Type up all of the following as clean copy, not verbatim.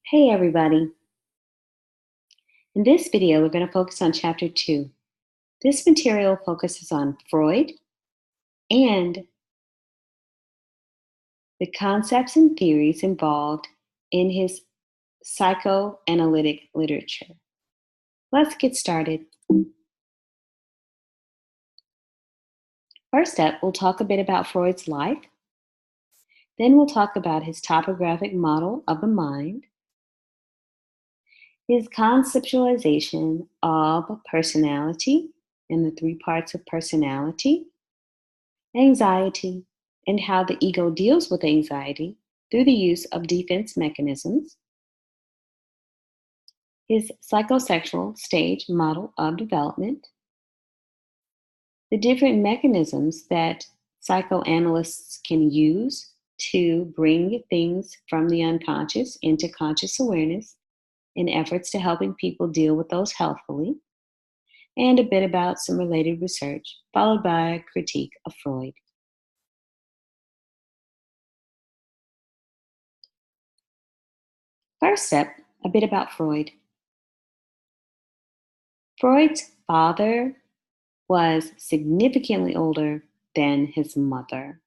Hey everybody. In this video, we're going to focus on Chapter 2. This material focuses on Freud and the concepts and theories involved in his psychoanalytic literature. Let's get started. First up, we'll talk a bit about Freud's life. Then we'll talk about his topographic model of the mind, his conceptualization of personality and the three parts of personality, anxiety, and how the ego deals with anxiety through the use of defense mechanisms, his psychosexual stage model of development, the different mechanisms that psychoanalysts can use to bring things from the unconscious into conscious awareness in efforts to helping people deal with those healthfully, and a bit about some related research, followed by a critique of Freud. First step, a bit about Freud. Freud's father was significantly older than his mother.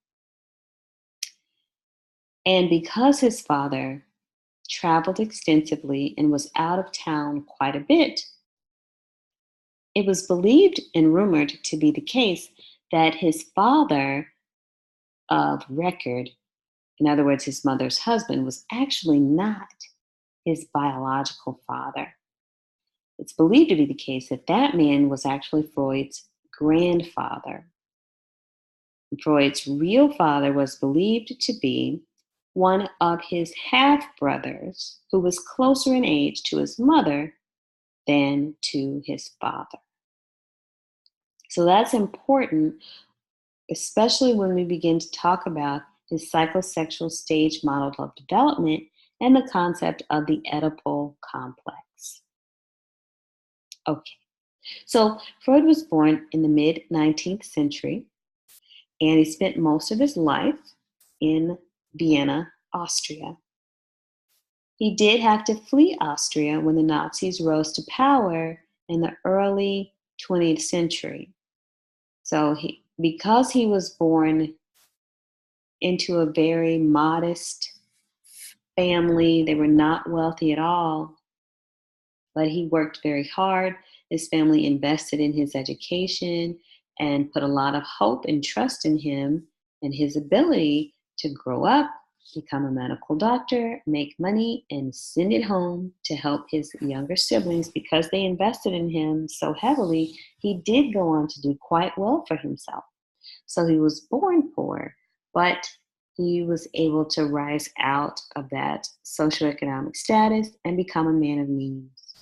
And because his father traveled extensively and was out of town quite a bit, it was believed and rumored to be the case that his father of record, in other words, his mother's husband, was actually not his biological father. It's believed to be the case that that man was actually Freud's grandfather. Freud's real father was believed to be one of his half-brothers who was closer in age to his mother than to his father. So that's important, especially when we begin to talk about his psychosexual stage model of development and the concept of the Oedipal complex. Okay, so Freud was born in the mid-19th century, and he spent most of his life in Vienna, Austria. He did have to flee Austria when the Nazis rose to power in the early 20th century. So because he was born into a very modest family, they were not wealthy at all, but he worked very hard. His family invested in his education and put a lot of hope and trust in him and his ability to grow up, become a medical doctor, make money, and send it home to help his younger siblings. Because they invested in him so heavily, he did go on to do quite well for himself. So he was born poor, but he was able to rise out of that socioeconomic status and become a man of means.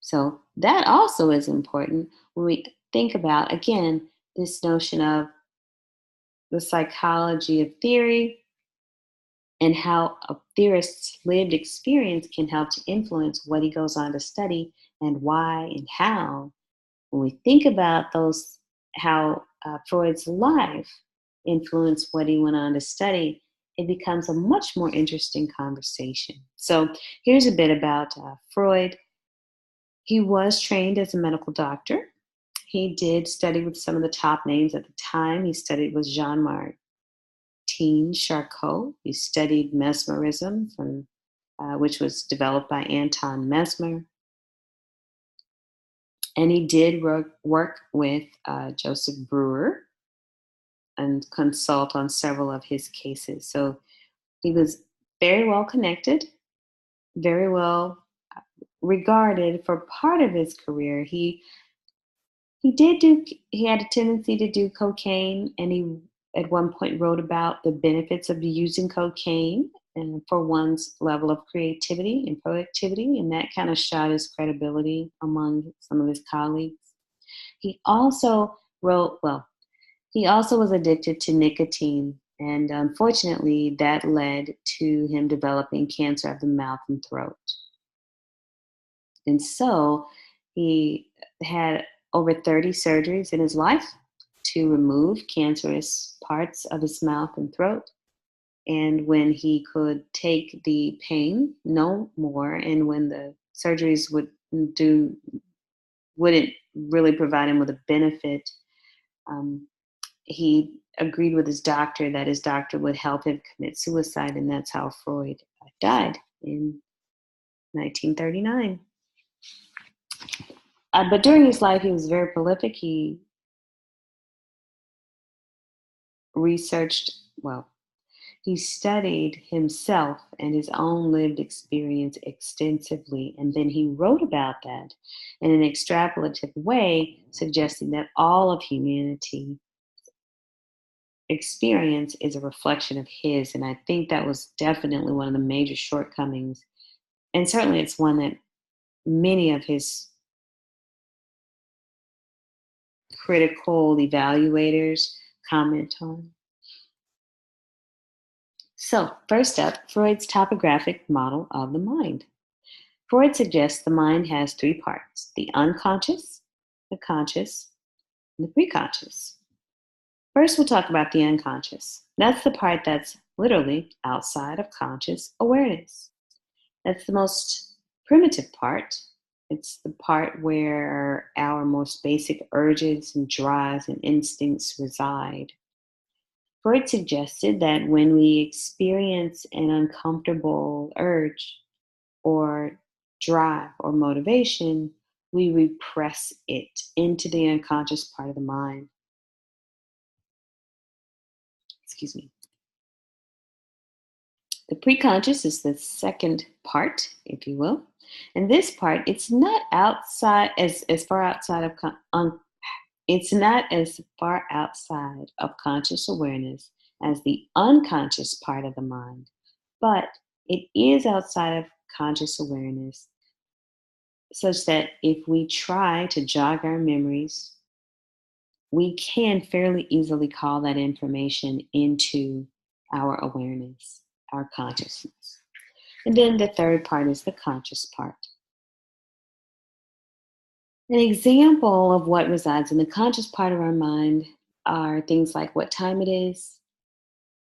So that also is important when we think about, again, this notion of the psychology of theory and how a theorist's lived experience can help to influence what he goes on to study and why and how. When we think about those, how Freud's life influenced what he went on to study, it becomes a much more interesting conversation. So here's a bit about Freud. He was trained as a medical doctor. He did study with some of the top names at the time. He studied with Jean-Martin Charcot. He studied mesmerism, which was developed by Anton Mesmer. And he did work with Joseph Breuer and consult on several of his cases. So he was very well connected, very well regarded for part of his career. He had a tendency to do cocaine, and he at one point wrote about the benefits of using cocaine and for one's level of creativity and productivity, and that kind of shot his credibility among some of his colleagues. He also was addicted to nicotine, and unfortunately that led to him developing cancer of the mouth and throat. And so he had over 30 surgeries in his life to remove cancerous parts of his mouth and throat. And when he could take the pain no more, and when the surgeries wouldn't really provide him with a benefit, um, he agreed with his doctor that his doctor would help him commit suicide, and that's how Freud died in 1939. But during his life, he was very prolific. He researched, well, he studied himself and his own lived experience extensively, and then he wrote about that in an extrapolative way, suggesting that all of humanity experience is a reflection of his. And I think that was definitely one of the major shortcomings. And certainly it's one that many of his critical evaluators comment on. So, first up, Freud's topographic model of the mind. Freud suggests the mind has three parts: the unconscious, the conscious, and the preconscious. First, we'll talk about the unconscious. That's the part that's literally outside of conscious awareness. That's the most primitive part. It's the part where our most basic urges and drives and instincts reside. Freud suggested that when we experience an uncomfortable urge or drive or motivation, we repress it into the unconscious part of the mind. Excuse me. The preconscious is the second part, if you will. And this part, it's not outside as far outside of it's not as far outside of conscious awareness as the unconscious part of the mind, but it is outside of conscious awareness, such that if we try to jog our memories, we can fairly easily call that information into our awareness, our consciousness. And then the third part is the conscious part. An example of what resides in the conscious part of our mind are things like what time it is.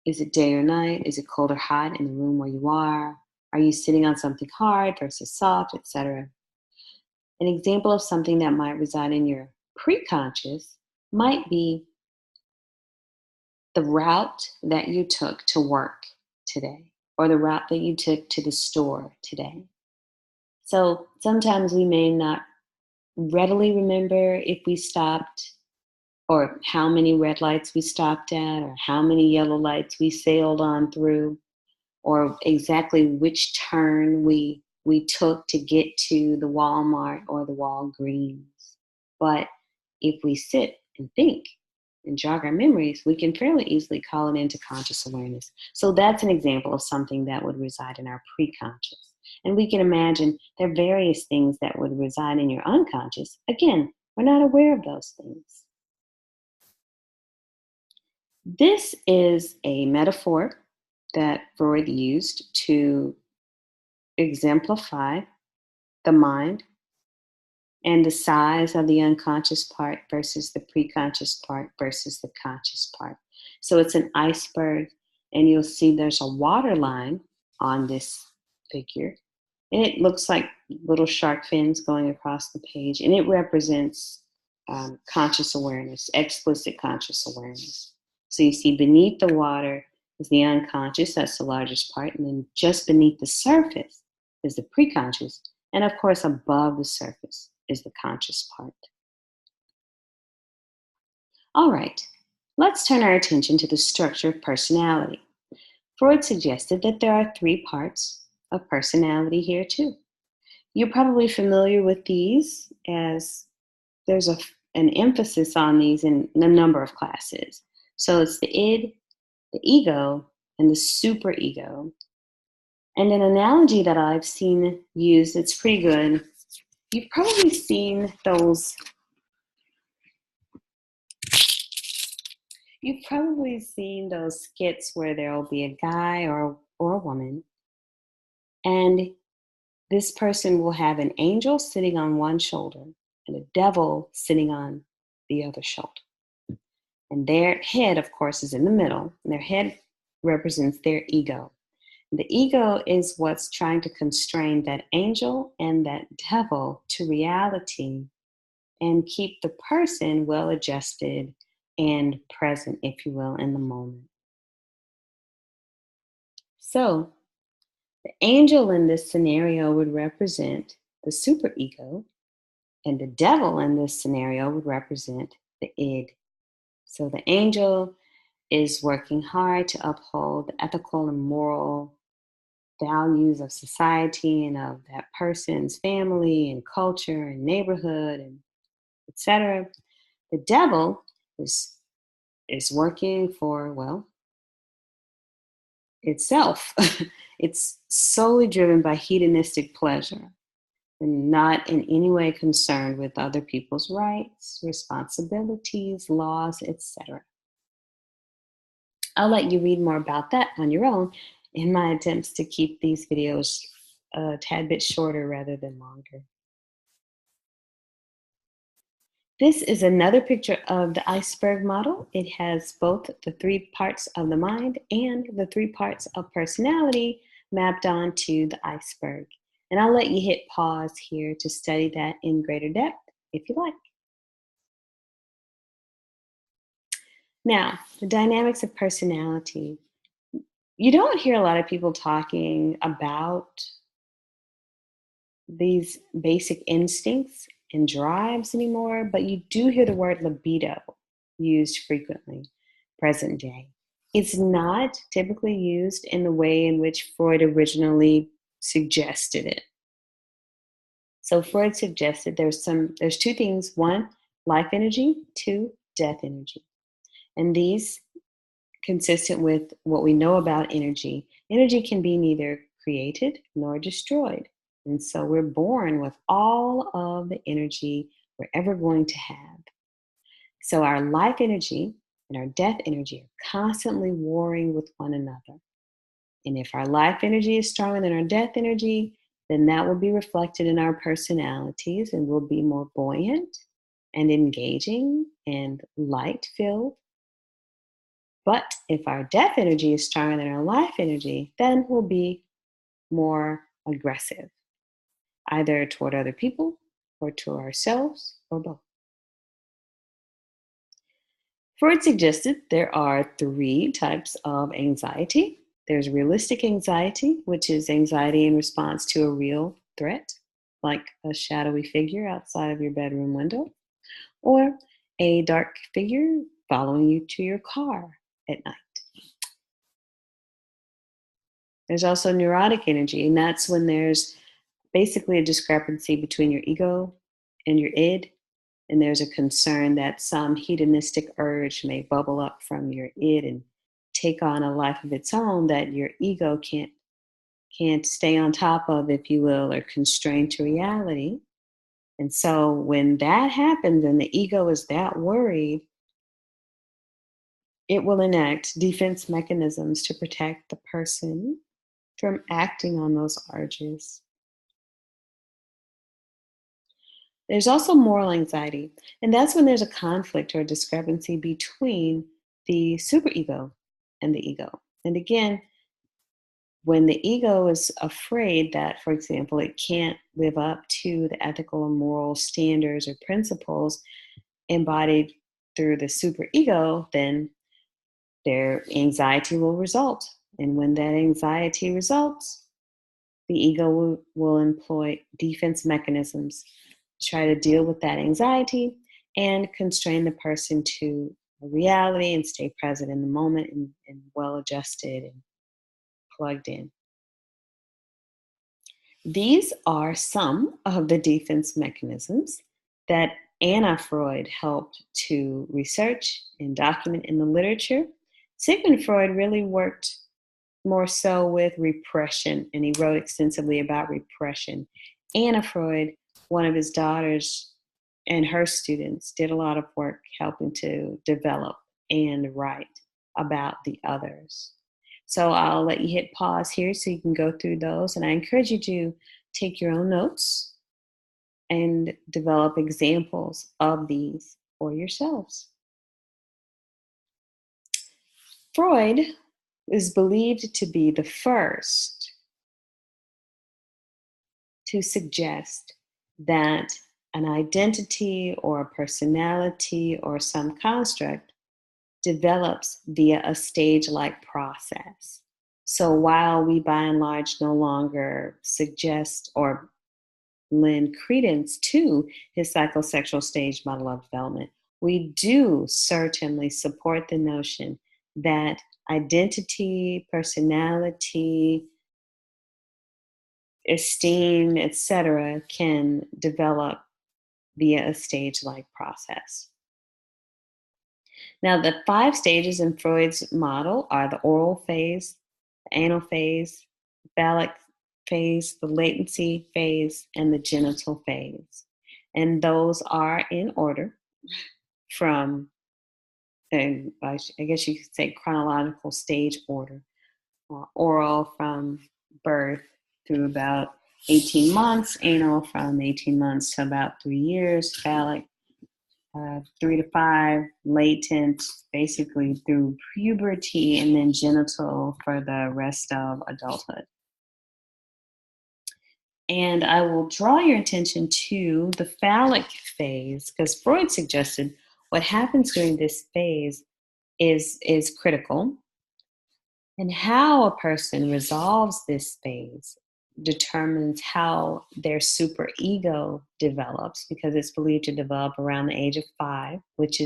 Is it day or night? Is it cold or hot in the room where you are? Are you sitting on something hard versus soft, etc.? An example of something that might reside in your preconscious might be the route that you took to work today, or the route that you took to the store today. So sometimes we may not readily remember if we stopped, or how many red lights we stopped at, or how many yellow lights we sailed on through, or exactly which turn we took to get to the Walmart or the Walgreens. But if we sit and think and jog our memories, we can fairly easily call it into conscious awareness. So that's an example of something that would reside in our preconscious. And we can imagine there are various things that would reside in your unconscious. Again, we're not aware of those things. This is a metaphor that Freud used to exemplify the mind and the size of the unconscious part versus the preconscious part versus the conscious part. So it's an iceberg, and you'll see there's a water line on this figure. And it looks like little shark fins going across the page, and it represents conscious awareness, explicit conscious awareness. So you see beneath the water is the unconscious, that's the largest part, and then just beneath the surface is the preconscious, and of course above the surface is the conscious part. All right, let's turn our attention to the structure of personality. Freud suggested that there are three parts of personality here too. You're probably familiar with these, as there's an emphasis on these in a number of classes. So it's the id, the ego, and the superego. And an analogy that I've seen used, it's pretty good. You've probably seen those skits where there'll be a guy or a woman, and this person will have an angel sitting on one shoulder and a devil sitting on the other shoulder. And their head, of course, is in the middle, and their head represents their ego. The ego is what's trying to constrain that angel and that devil to reality and keep the person well adjusted and present, if you will, in the moment. So, the angel in this scenario would represent the superego, and the devil in this scenario would represent the id. So, the angel is working hard to uphold the ethical and moral values of society and of that person's family and culture and neighborhood and etc. The devil is working for, well, itself. It's solely driven by hedonistic pleasure and not in any way concerned with other people's rights, responsibilities, laws, etc. I'll let you read more about that on your own in my attempts to keep these videos a tad bit shorter rather than longer. This is another picture of the iceberg model. It has both the 3 parts of the mind and the 3 parts of personality mapped onto the iceberg. And I'll let you hit pause here to study that in greater depth if you like. Now, the dynamics of personality. You don't hear a lot of people talking about these basic instincts and drives anymore, but you do hear the word libido used frequently, present day. It's not typically used in the way in which Freud originally suggested it. So Freud suggested there's 2 things: 1, life energy; 2, death energy. And these, consistent with what we know about energy, energy can be neither created nor destroyed. And so we're born with all of the energy we're ever going to have. So our life energy and our death energy are constantly warring with one another. And if our life energy is stronger than our death energy, then that will be reflected in our personalities and we'll be more buoyant and engaging and light filled. But if our death energy is stronger than our life energy, then we'll be more aggressive, either toward other people or to ourselves or both. Freud suggested there are 3 types of anxiety. There's realistic anxiety, which is anxiety in response to a real threat, like a shadowy figure outside of your bedroom window, or a dark figure following you to your car at night. There's also neurotic energy, and that's when there's basically a discrepancy between your ego and your id, and there's a concern that some hedonistic urge may bubble up from your id and take on a life of its own that your ego can't stay on top of, if you will, or constrain to reality. And so when that happens and the ego is that worried, it will enact defense mechanisms to protect the person from acting on those urges. There's also moral anxiety, and that's when there's a conflict or a discrepancy between the superego and the ego. And again, when the ego is afraid that, for example, it can't live up to the ethical and moral standards or principles embodied through the superego, then their anxiety will result. And when that anxiety results, the ego will employ defense mechanisms to try to deal with that anxiety and constrain the person to reality and stay present in the moment and well adjusted and plugged in. These are some of the defense mechanisms that Anna Freud helped to research and document in the literature. Sigmund Freud really worked more so with repression, and he wrote extensively about repression. Anna Freud, one of his daughters and her students, did a lot of work helping to develop and write about the others. So I'll let you hit pause here so you can go through those, and I encourage you to take your own notes and develop examples of these for yourselves. Freud is believed to be the first to suggest that an identity or a personality or some construct develops via a stage-like process. So while we by and large no longer suggest or lend credence to his psychosexual stage model of development, we do certainly support the notion that identity, personality, esteem, etc., can develop via a stage-like process. Now, the 5 stages in Freud's model are the oral phase, the anal phase, the phallic phase, the latency phase, and the genital phase. And those are in order from, I guess you could say, chronological stage order. Oral from birth through about 18 months, anal from 18 months to about 3 years, phallic 3 to 5, latent basically through puberty, and then genital for the rest of adulthood. And I will draw your attention to the phallic phase, because Freud suggested what happens during this phase is critical. And how a person resolves this phase determines how their superego develops, because it's believed to develop around the age of 5, which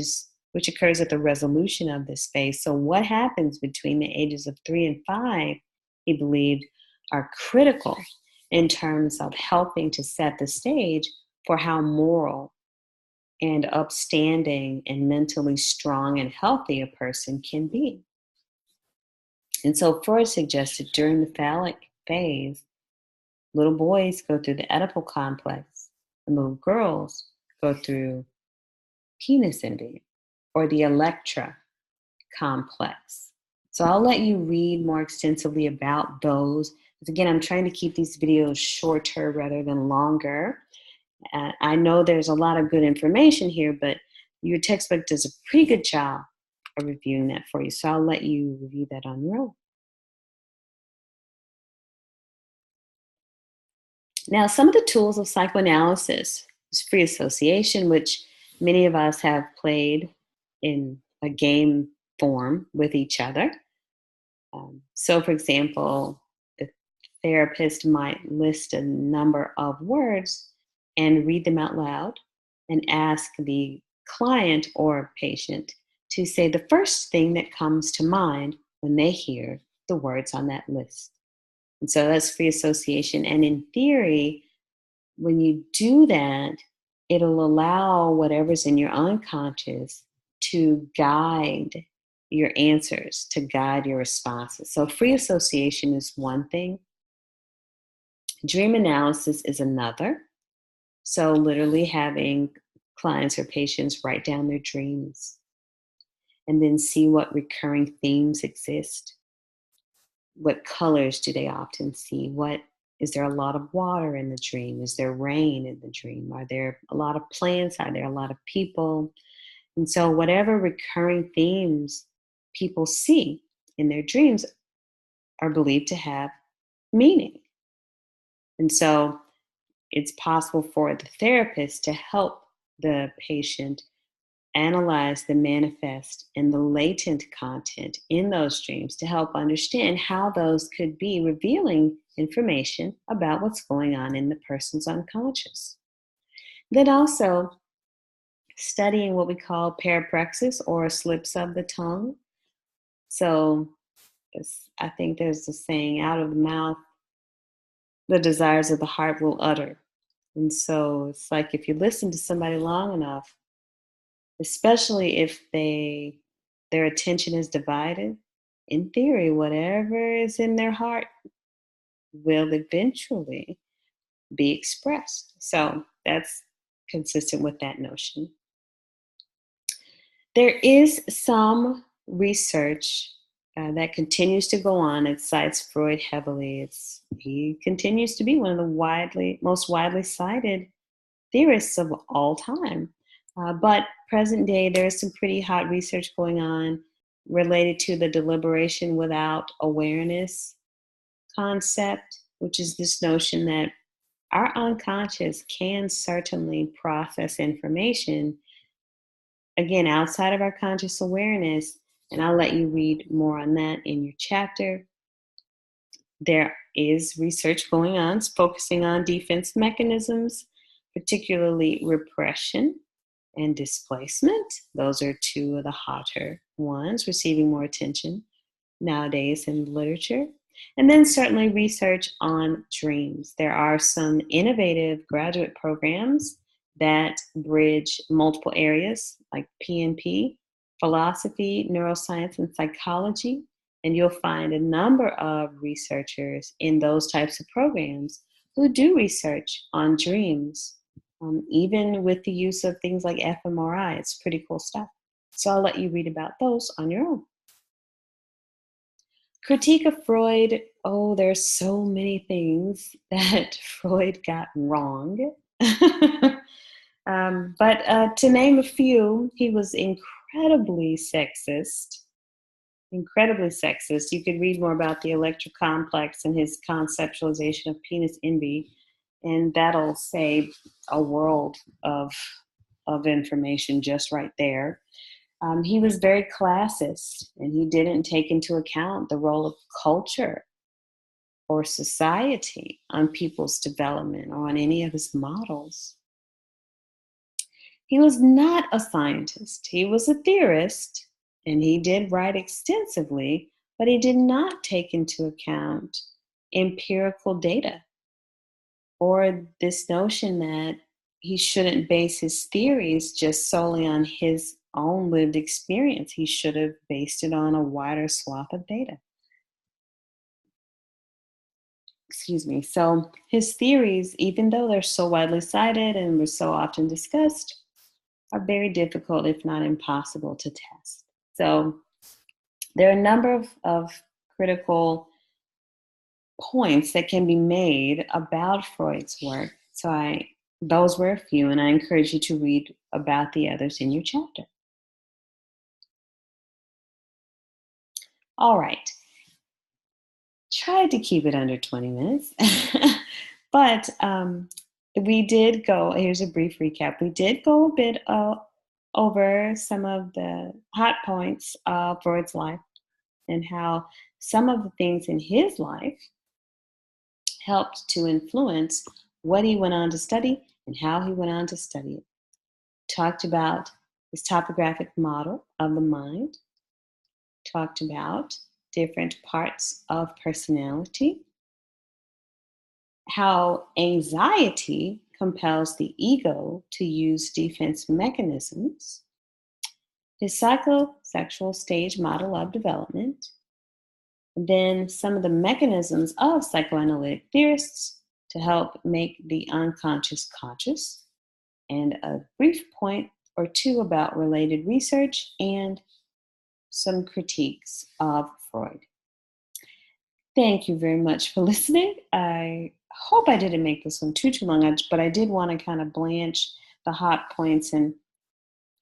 occurs at the resolution of this phase. So what happens between the ages of 3 and 5, he believed, are critical in terms of helping to set the stage for how moral and upstanding and mentally strong and healthy a person can be. And so Freud suggested during the phallic phase, little boys go through the Oedipal complex, and little girls go through penis envy or the Electra complex. So I'll let you read more extensively about those. Because again, I'm trying to keep these videos shorter rather than longer. I know there's a lot of good information here, but your textbook does a pretty good job of reviewing that for you. So I'll let you review that on your own. Now, some of the tools of psychoanalysis is free association, which many of us have played in a game form with each other. So, for example, the therapist might list a number of words and read them out loud and ask the client or patient to say the first thing that comes to mind when they hear the words on that list. And so that's free association. And in theory, when you do that, it'll allow whatever's in your unconscious to guide your answers, to guide your responses. So free association is one thing. Dream analysis is another. So literally having clients or patients write down their dreams and then see what recurring themes exist. What colors do they often see? Is there a lot of water in the dream? Is there rain in the dream? Are there a lot of plants? Are there a lot of people? And so whatever recurring themes people see in their dreams are believed to have meaning. And so it's possible for the therapist to help the patient analyze the manifest and the latent content in those dreams to help understand how those could be revealing information about what's going on in the person's unconscious. Then also studying what we call parapraxis, or slips of the tongue. So I think there's a saying, out of the mouth, the desires of the heart will utter. And so it's like if you listen to somebody long enough, especially if their attention is divided, in theory, whatever is in their heart will eventually be expressed. So that's consistent with that notion. There is some research that continues to go on. It cites Freud heavily. He continues to be one of the most widely cited theorists of all time. But present day, there's some pretty hot research going on related to the deliberation without awareness concept, which is this notion that our unconscious can certainly process information, again, outside of our conscious awareness. And I'll let you read more on that in your chapter. There is research going on focusing on defense mechanisms, particularly repression and displacement. Those are two of the hotter ones, receiving more attention nowadays in literature. And then certainly research on dreams. There are some innovative graduate programs that bridge multiple areas like PNP, philosophy, neuroscience, and psychology. And you'll find a number of researchers in those types of programs who do research on dreams, even with the use of things like fMRI. It's pretty cool stuff. So I'll let you read about those on your own. Critique of Freud. Oh, there's so many things that Freud got wrong. But to name a few, he was incredibly sexist. Incredibly sexist. You could read more about the Electra complex and his conceptualization of penis envy, and that'll say a world of information just right there. He was very classist, and he didn't take into account the role of culture or society on people's development or on any of his models. He was not a scientist. He was a theorist, and he did write extensively, but he did not take into account empirical data or this notion that he shouldn't base his theories just solely on his own lived experience. He should have based it on a wider swath of data. Excuse me. So his theories, even though they're so widely cited and were so often discussed, are very difficult, if not impossible, to test. So there are a number of critical points that can be made about Freud's work. So those were a few, and I encourage you to read about the others in your chapter. All right. Tried to keep it under 20 minutes, but we did go, here's a brief recap. We did go a bit over some of the hot points of Freud's life and how some of the things in his life helped to influence what he went on to study and how he went on to study it. Talked about his topographic model of the mind, talked about different parts of personality, how anxiety compels the ego to use defense mechanisms, his psychosexual stage model of development, and then some of the mechanisms of psychoanalytic theorists to help make the unconscious conscious, and a brief point or two about related research and some critiques of Freud. Thank you very much for listening. I hope I didn't make this one too long, but I did want to kind of blanch the hot points. And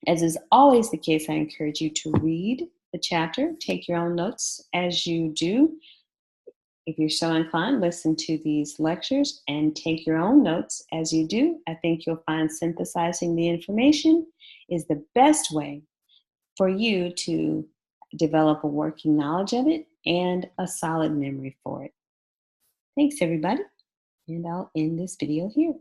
as is always the case, I encourage you to read the chapter, take your own notes as you do. If you're so inclined, listen to these lectures and take your own notes as you do. I think you'll find synthesizing the information is the best way for you to develop a working knowledge of it and a solid memory for it. Thanks, everybody, and I'll end this video here.